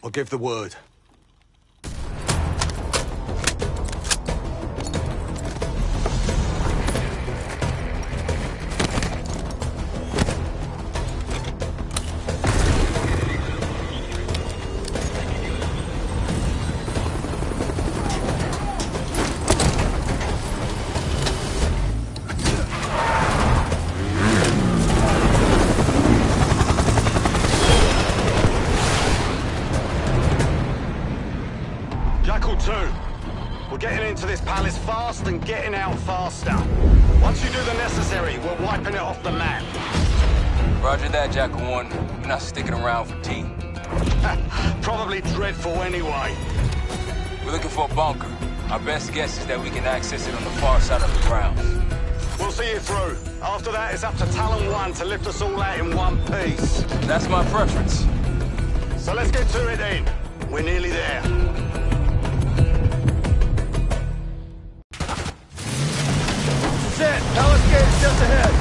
I'll give the word. We're getting into this palace fast and getting out faster. Once you do the necessary, we're wiping it off the map. Roger that, Jackal 1. We're not sticking around for tea. Probably dreadful anyway. We're looking for a bunker. Our best guess is that we can access it on the far side of the grounds. We'll see you through. After that, it's up to Talon 1 to lift us all out in one piece. That's my preference. So let's get to it then. We're nearly there. That's it. Palace gate is just ahead.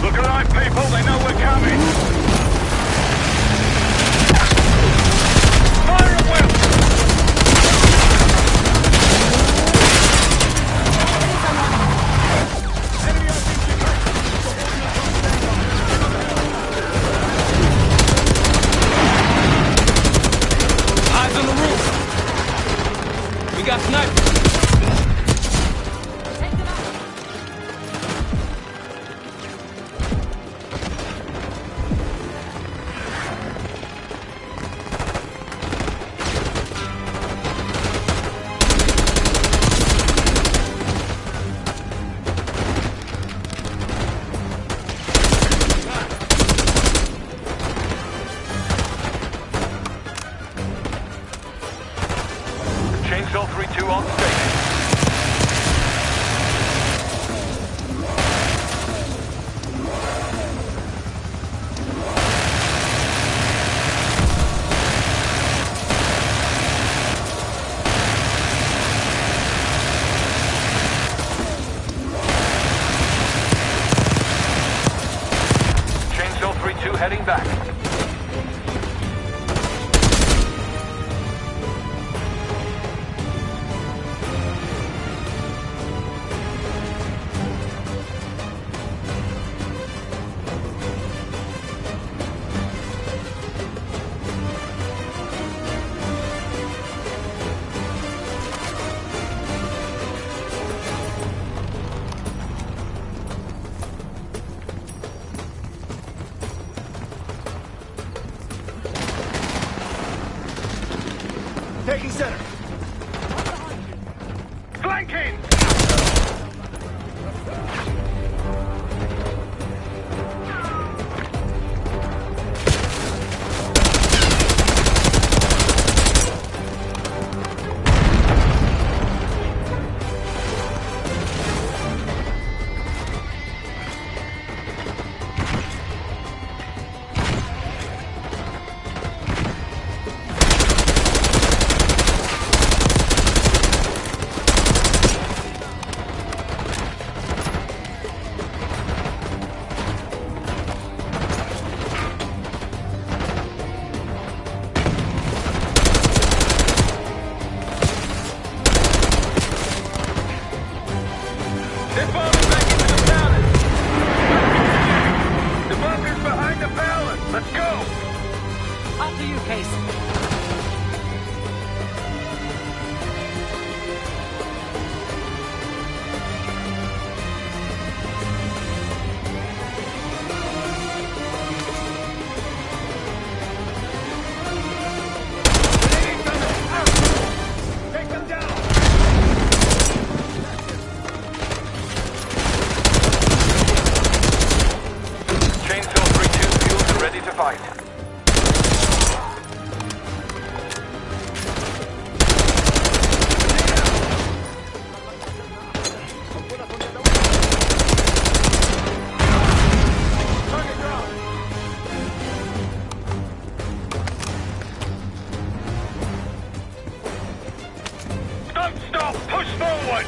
Look alive, people. They know we're coming. Fire at will! Eyes on the roof. We got snipers. Chainsaw 3-2 on station. Chainsaw 3-2 heading back. Taking center. Flanking! They're falling back into the palace! The bunker's behind the palace! Let's go! After you, Case. Take them down! Chainsaw 3-2 fueled and ready to fight. Don't stop! Push forward!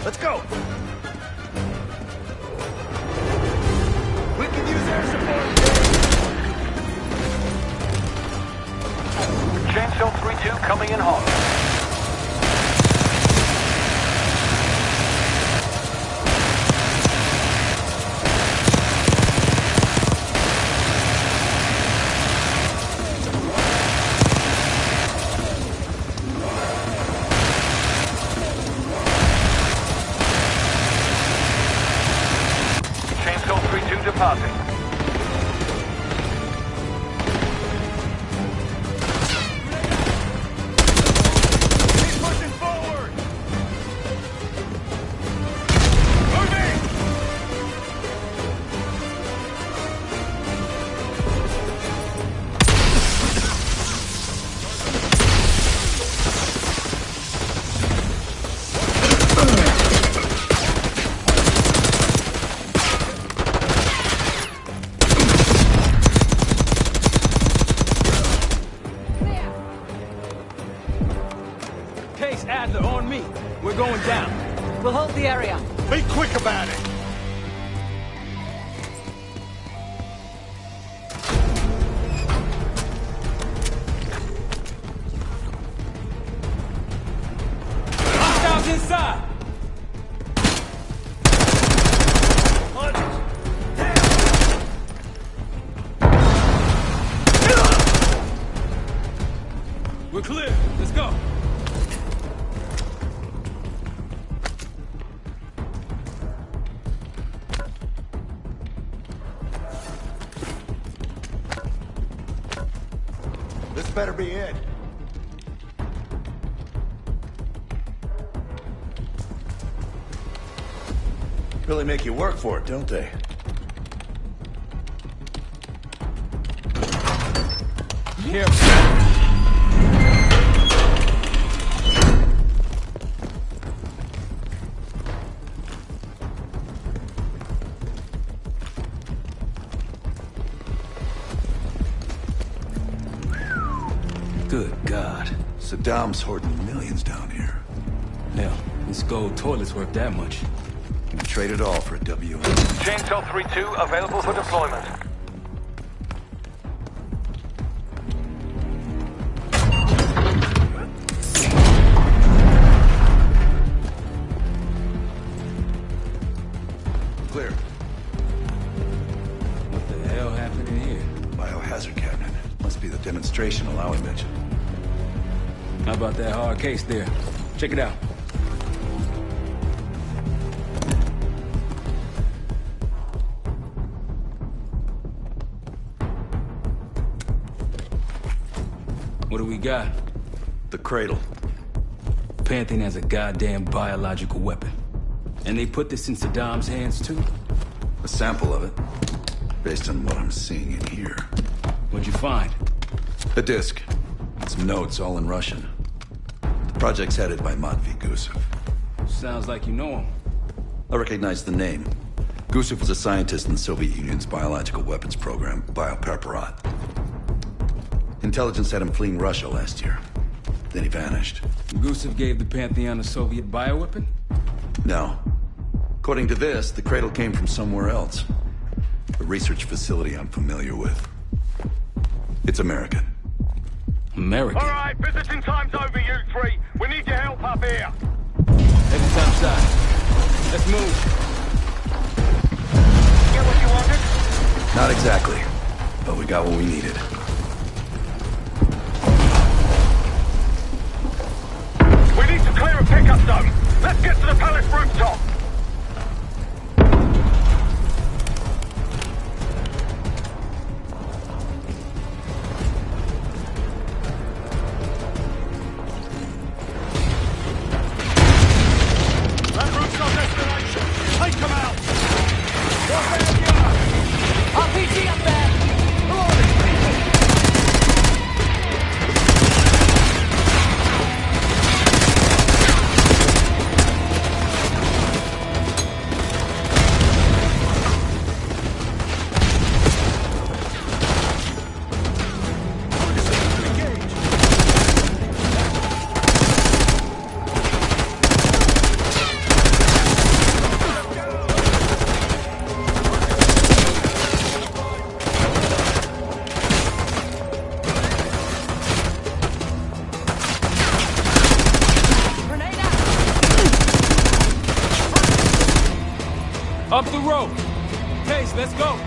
Let's go. We can use air support. Chainsaw 3-2 coming in hot. Chainsaw 3-2 departing. Keep pushing forward! Moving! Case Adler on me. We're going down. We'll hold the area. Be quick about it! Hostiles inside. We're clear. Let's go. This better be it. Really make you work for it, don't they? Here. Good God. Saddam's hoarding millions down here. Hell, this gold toilet's worth that much. We'd trade it all for a WM. Chainsaw 3-2 available for deployment. Clear. What the hell happened in here? Biohazard cabinet. Must be the demonstration Alawi mentioned. How about that hard case there? Check it out. What do we got? The cradle. Pantheon has a goddamn biological weapon. And they put this in Saddam's hands, too? A sample of it. Based on what I'm seeing in here. What'd you find? A disc. Some notes, all in Russian. The project's headed by Matvey Gusev. Sounds like you know him. I recognize the name. Gusev was a scientist in the Soviet Union's biological weapons program, Biopreparat. Intelligence had him fleeing Russia last year. Then he vanished. Gusev gave the Pantheon a Soviet bioweapon? No. According to this, the cradle came from somewhere else. A research facility I'm familiar with. It's American. American? All right, visiting time's over, you three. We need your help up here. Heading topside. Let's move. Get what you wanted? Not exactly. But we got what we needed. We need to clear a pickup zone. Let's get to the palace rooftop. That route's our destination! Take them out! RPG up there! the road. Pace, let's go.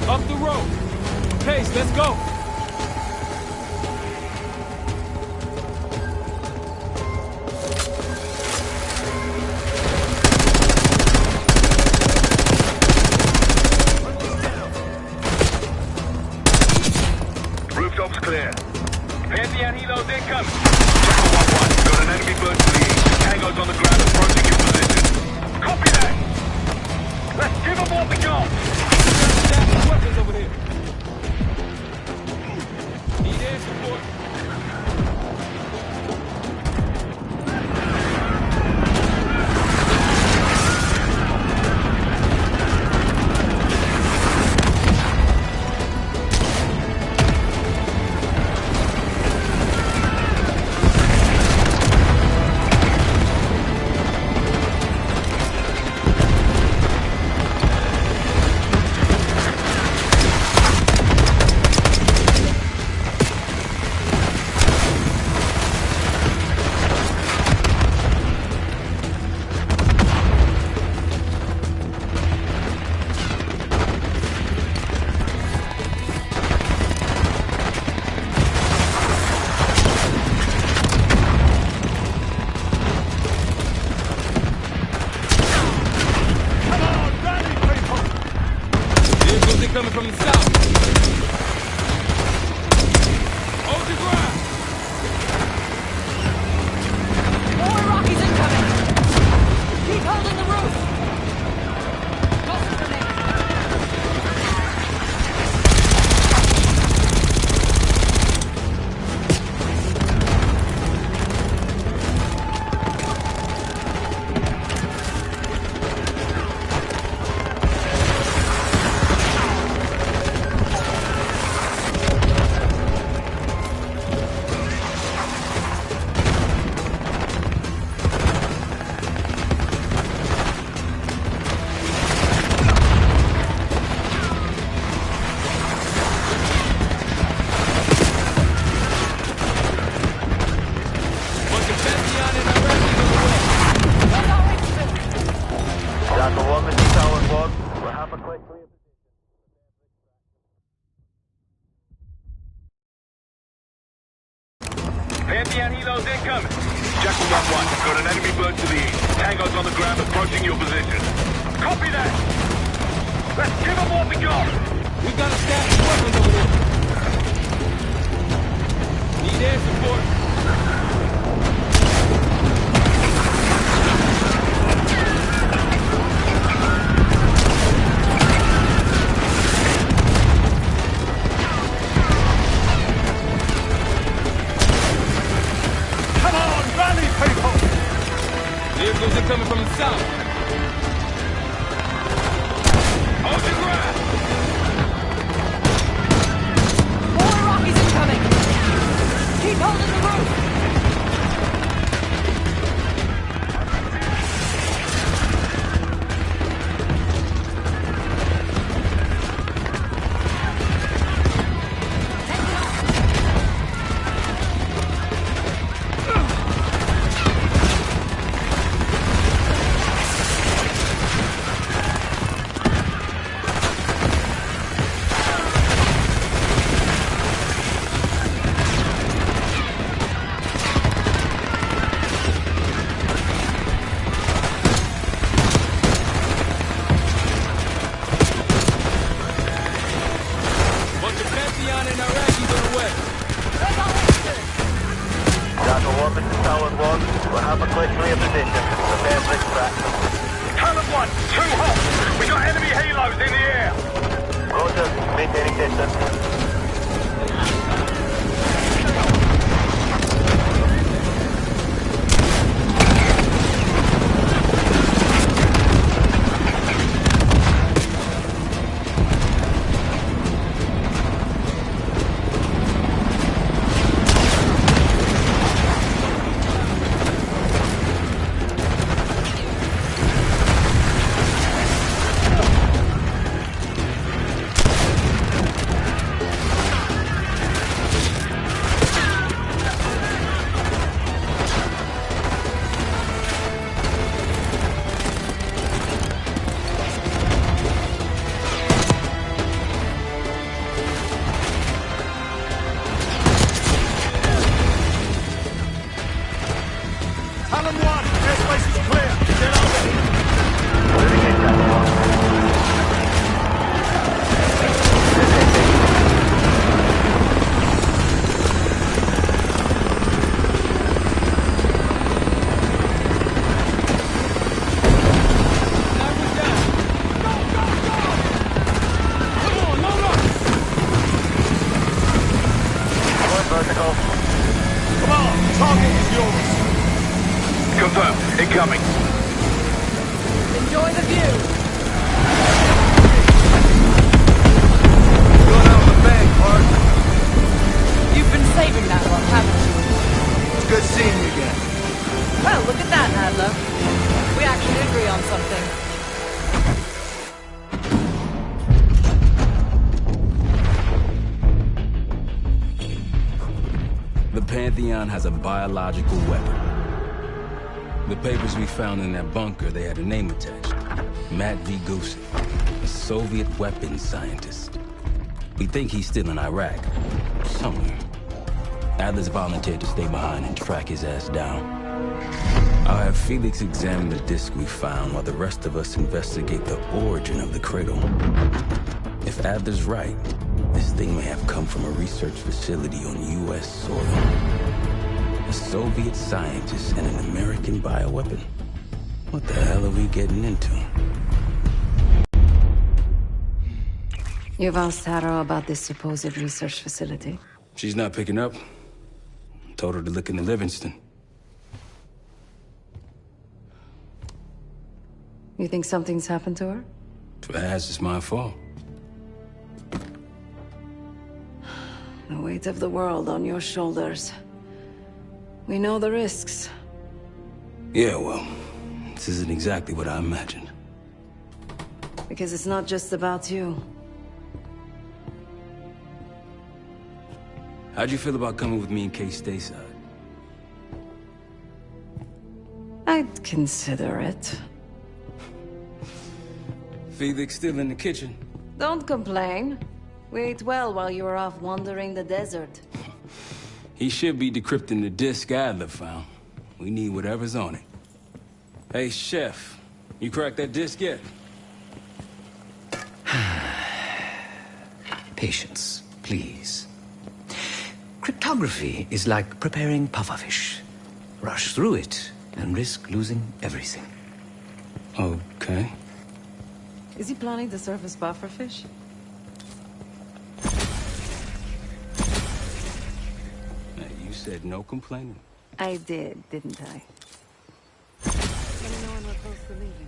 Up the road. Pace, let's go. Rooftops clear. Pantheon helos incoming. Check 1-1. Got an enemy bird to the east. Tango's on the ground approaching your position. Copy that. Let's give them what we got. Weapons over here. Need air support. Coming from the south. Hold the ground. More Rockies incoming! Keep holding the roof! Ghost grenade! Pantheon helos incoming. Jackal 1-1. Got an enemy bird to the east. Tango's on the ground approaching your position. Copy that. Let's give them what we got. We got a stack of weapons over there. Need air support. Vehicles are coming from the south. Hold your ground. More Rockies incoming! Keep holding the roof! 1, this is Talon 1. We'll have a quick clear position. Prepare for extraction. Talon 1, too hot! We got enemy halos in the air! Roger, maintaining distance. Talon 1, airspace is clear. Get over. Moving in, Talon 1. Vertical. Come on, target is yours. Confirmed. Incoming. Enjoy the view. Going out in the bank, Hart. You've been saving that one, haven't you? It's good seeing you again. Well, look at that, Adler. We actually agree on something. The Pantheon has a biological weapon. The papers we found in that bunker, they had a name attached. Matt V. Gusev, a Soviet weapons scientist. We think he's still in Iraq, somewhere. Adler's volunteered to stay behind and track his ass down. I'll have Felix examine the disc we found while the rest of us investigate the origin of the cradle. If Adler's right, this thing may have come from a research facility on U.S. soil. A Soviet scientist and an American bioweapon. What the hell are we getting into? You've asked Harrow about this supposed research facility. She's not picking up. Told her to look into Livingston. You think something's happened to her? If it has, it's my fault. The weight of the world on your shoulders. We know the risks. Yeah, well, this isn't exactly what I imagined. Because it's not just about you. How'd you feel about coming with me in case stateside? I'd consider it. Felix still in the kitchen. Don't complain. We ate well while you were off wandering the desert. He should be decrypting the disk Adler found. We need whatever's on it. Hey, Chef, you cracked that disk yet? Patience, please. Cryptography is like preparing pufferfish. Rush through it and risk losing everything. Okay. Is he planning to serve us pufferfish? You said no complaining. I did, didn't I? Let me know when we're close to leaving.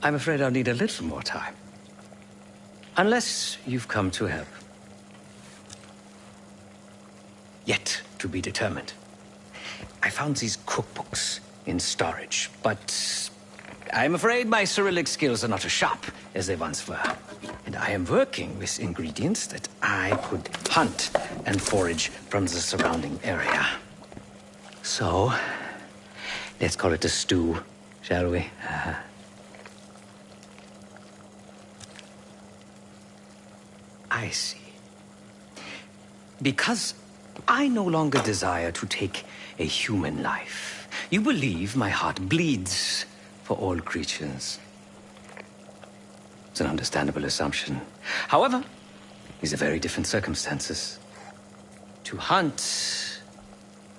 I'm afraid I'll need a little more time. Unless you've come to help. Yet to be determined. I found these cookbooks in storage, but I'm afraid my Cyrillic skills are not as sharp as they once were. And I am working with ingredients that I could hunt and forage from the surrounding area. So, let's call it a stew, shall we? I see. Because I no longer desire to take a human life. You believe my heart bleeds for all creatures. It's an understandable assumption. However, these are very different circumstances. To hunt,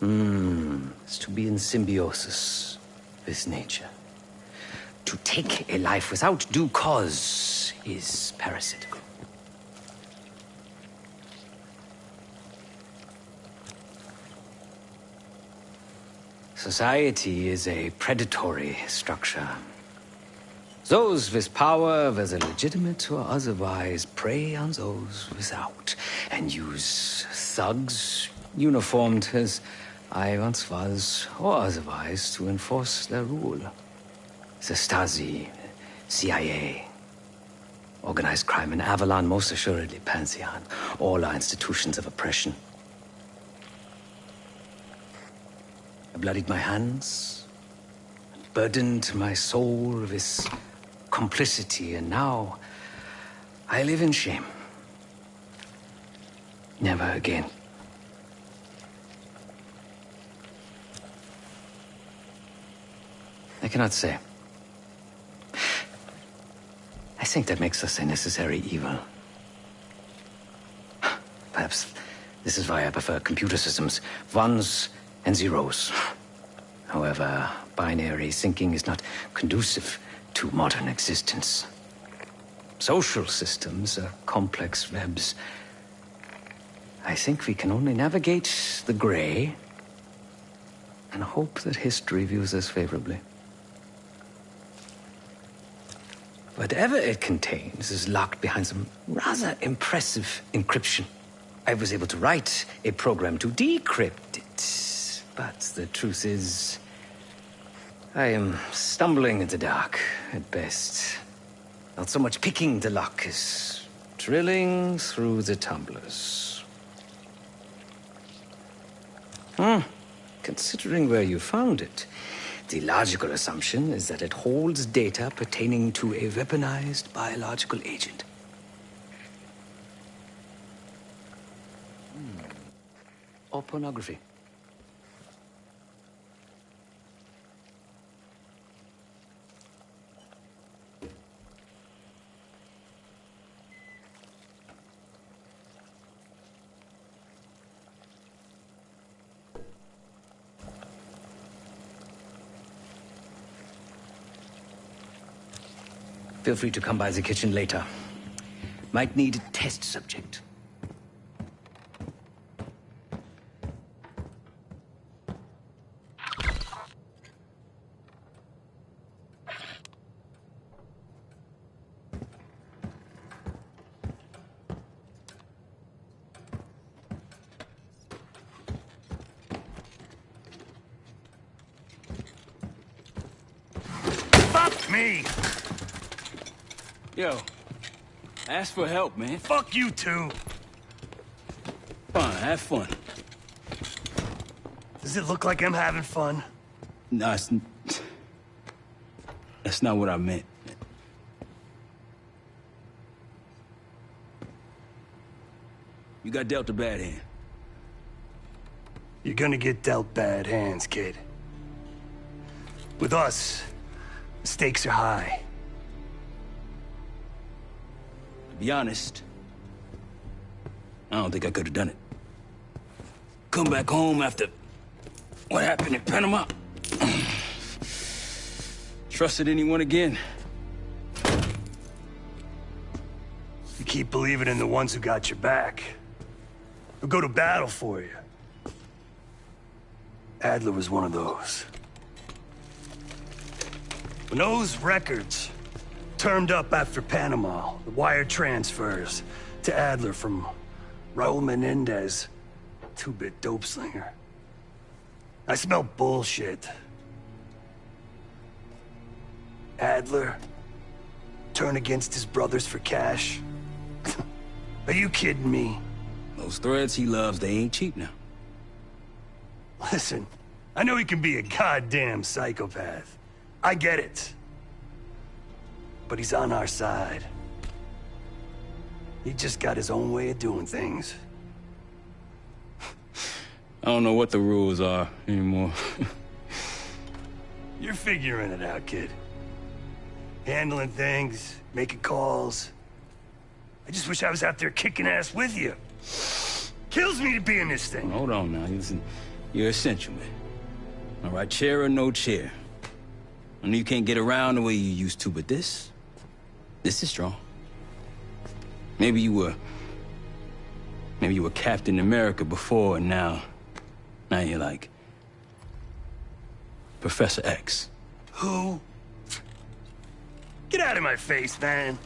is to be in symbiosis with nature. To take a life without due cause is parasitical. Society is a predatory structure. Those with power, whether legitimate or otherwise, prey on those without, and use thugs, uniformed as I once was, or otherwise, to enforce their rule. The Stasi, CIA, organized crime in Avalon, most assuredly Pantheon, all are institutions of oppression. I bloodied my hands, and burdened my soul with complicity, and now I live in shame. Never again. I cannot say. I think that makes us a necessary evil. Perhaps this is why I prefer computer systems. Ones and zeros. However, binary thinking is not conducive to modern existence. Social systems are complex webs. I think we can only navigate the gray and hope that history views us favorably. Whatever it contains is locked behind some rather impressive encryption. I was able to write a program to decrypt it, but the truth is, I am stumbling in the dark at best. Not so much picking the lock as drilling through the tumblers. Considering where you found it, the logical assumption is that it holds data pertaining to a weaponized biological agent. Or pornography. Feel free to come by the kitchen later. Might need a test subject. Fuck me! Yo, ask for help, man. Fuck you too! Fine, have fun. Does it look like I'm having fun? No, that's not what I meant. You got dealt a bad hand. You're gonna get dealt bad hands, kid. With us, the stakes are high. To be honest, I don't think I could have done it. Come back home after what happened in Panama. Trusted anyone again? You keep believing in the ones who got your back. Who'll go to battle for you. Adler was one of those. When those records termed up after Panama. The wire transfers to Adler from Raul Menendez, 2-bit dope slinger. I smell bullshit. Adler turn against his brothers for cash? Are you kidding me? Those threads he loves, they ain't cheap now. Listen, I know he can be a goddamn psychopath. I get it. But he's on our side. He just got his own way of doing things. I don't know what the rules are anymore. You're figuring it out, kid. Handling things, making calls. I just wish I was out there kicking ass with you. Kills me to be in this thing. Hold on now. Listen, you're essential, man. All right, chair or no chair. I know you can't get around the way you used to, but this is strong. Maybe you were Captain America before, and now you're like Professor X. Who? Get out of my face, man.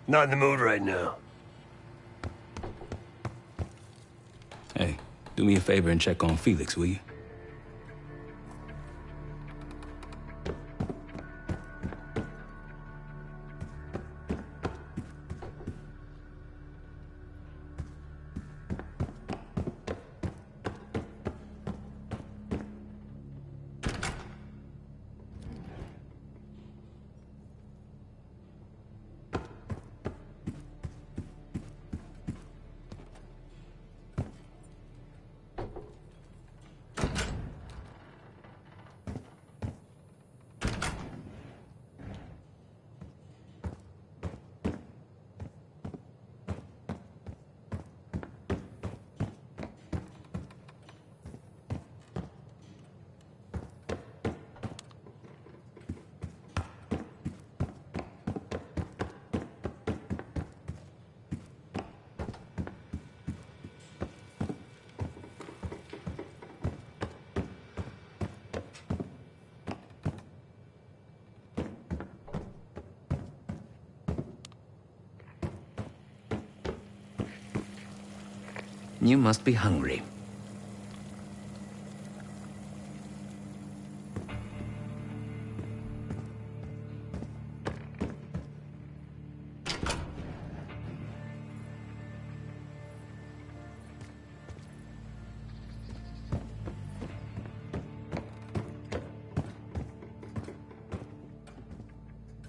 Not in the mood right now. Hey, do me a favor and check on Felix, will you? You must be hungry.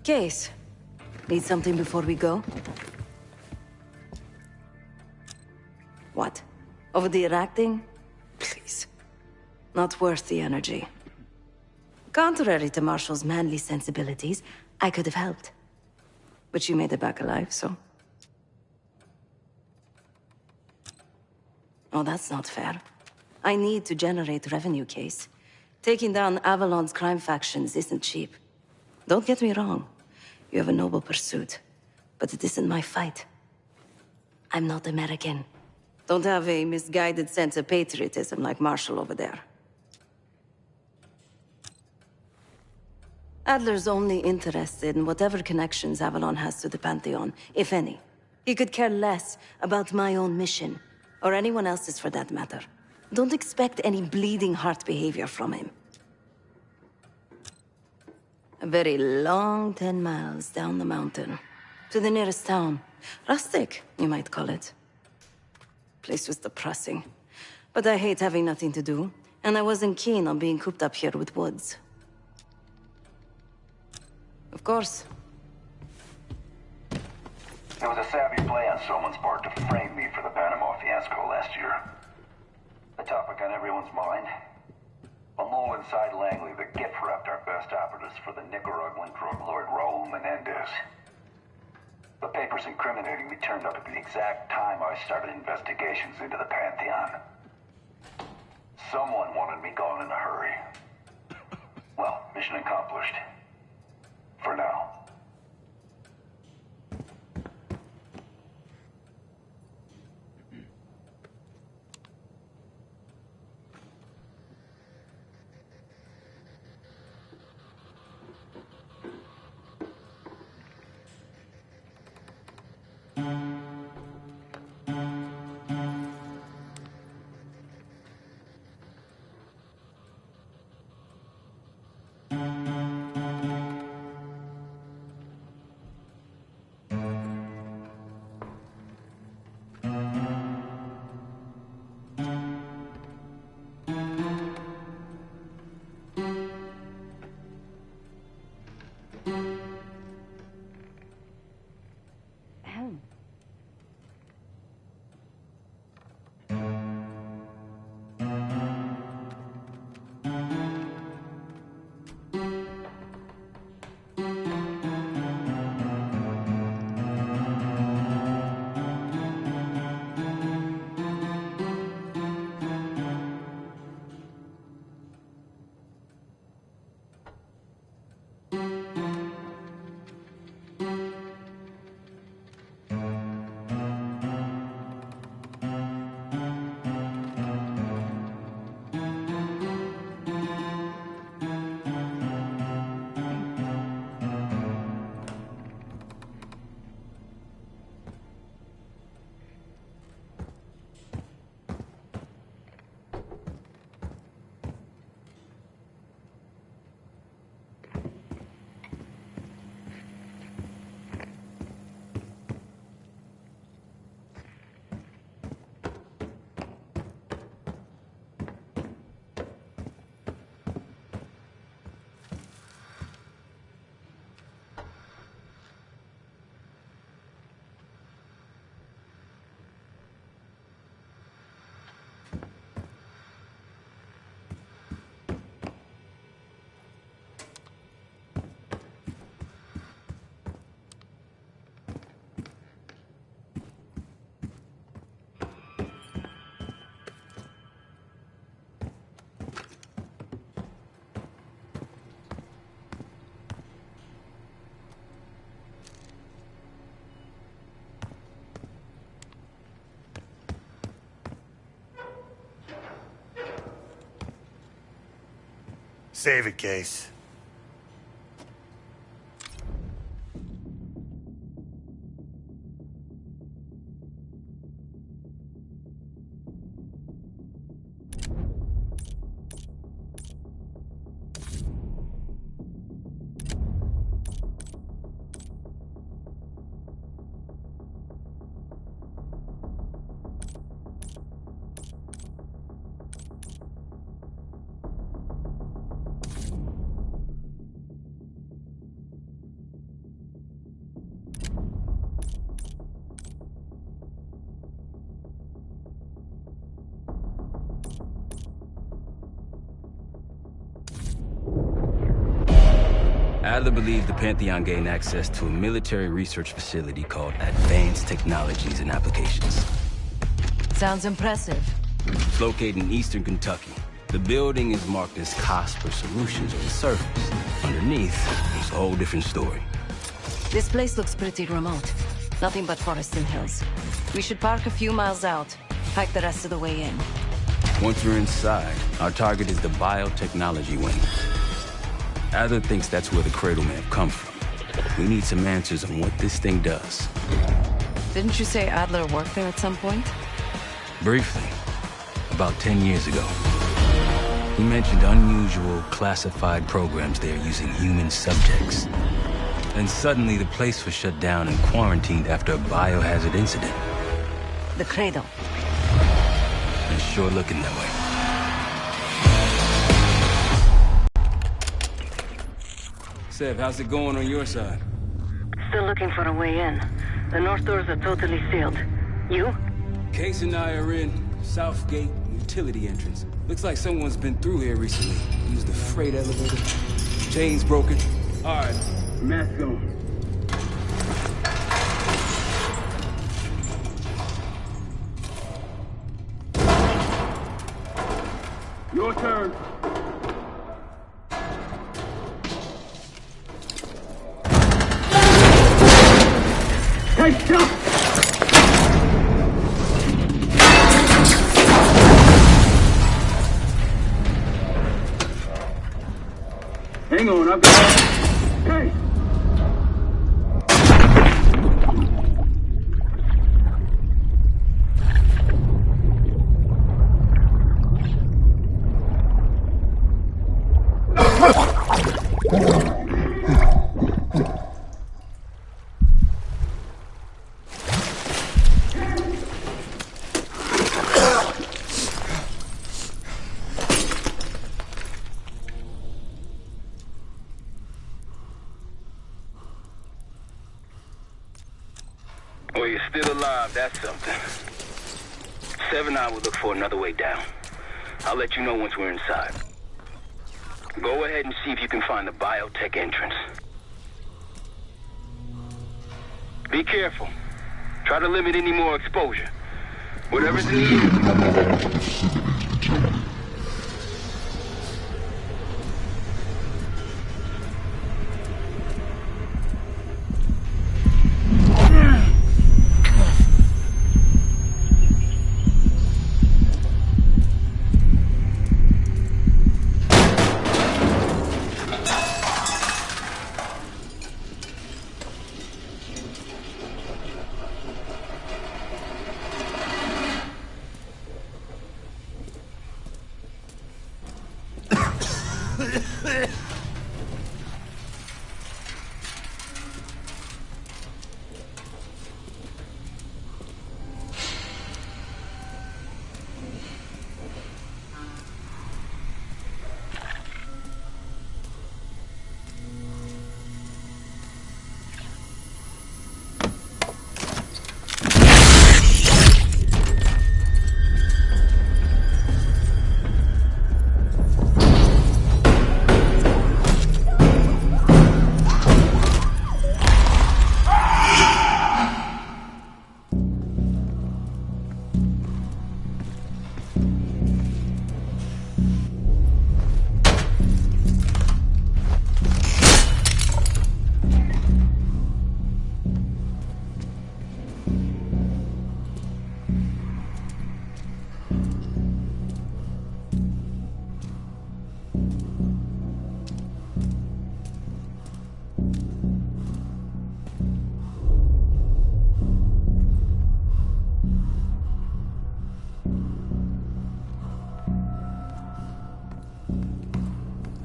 Case. Need something before we go? What? Over the Iraq thing? Please. Not worth the energy. Contrary to Marshall's manly sensibilities, I could have helped. But you made it back alive, so... Oh, that's not fair. I need to generate revenue, Case. Taking down Avalon's crime factions isn't cheap. Don't get me wrong. You have a noble pursuit. But it isn't my fight. I'm not American. Don't have a misguided sense of patriotism like Marshall over there. Adler's only interested in whatever connections Avalon has to the Pantheon, if any. He could care less about my own mission, or anyone else's for that matter. Don't expect any bleeding heart behavior from him. A very long 10 miles down the mountain. To the nearest town. Rustic, you might call it. Place was depressing. But I hate having nothing to do, and I wasn't keen on being cooped up here with Woods. Of course. It was a savvy play on someone's part to frame me for the Panama fiasco last year. A topic on everyone's mind. A mole inside Langley that gift-wrapped our best operatives for the Nicaraguan drug lord Raul Menendez. The papers incriminating me turned up at the exact time I started investigations into the Pantheon. Someone wanted me gone in a hurry. Well, mission accomplished. For now. Save it, Case. Adler believed the Pantheon gained access to a military research facility called Advanced Technologies and Applications. Sounds impressive. It's located in eastern Kentucky. The building is marked as Cosper Solutions on the surface. Underneath, it's a whole different story. This place looks pretty remote. Nothing but forest and hills. We should park a few miles out, hike the rest of the way in. Once we're inside, our target is the biotechnology wing. Adler thinks that's where the cradle may have come from. We need some answers on what this thing does. Didn't you say Adler worked there at some point? Briefly, about 10 years ago. He mentioned unusual, classified programs there using human subjects. Then suddenly the place was shut down and quarantined after a biohazard incident. The cradle. It's sure looking that way. Sev, how's it going on your side? Still looking for a way in. The north doors are totally sealed. You? Case and I are in Southgate utility entrance. Looks like someone's been through here recently. Used the freight elevator. Chains broken. All right, mask on. Your turn. Hey, stop! Hang on, I've got... Hey! Well, you're still alive, that's something. Sev and I will look for another way down. I'll let you know once we're inside. Go ahead and see if you can find the biotech entrance. Be careful. Try to limit any more exposure. Whatever's needed.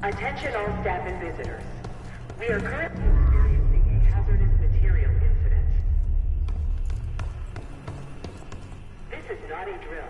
Attention all staff and visitors. We are currently experiencing a hazardous material incident. This is not a drill.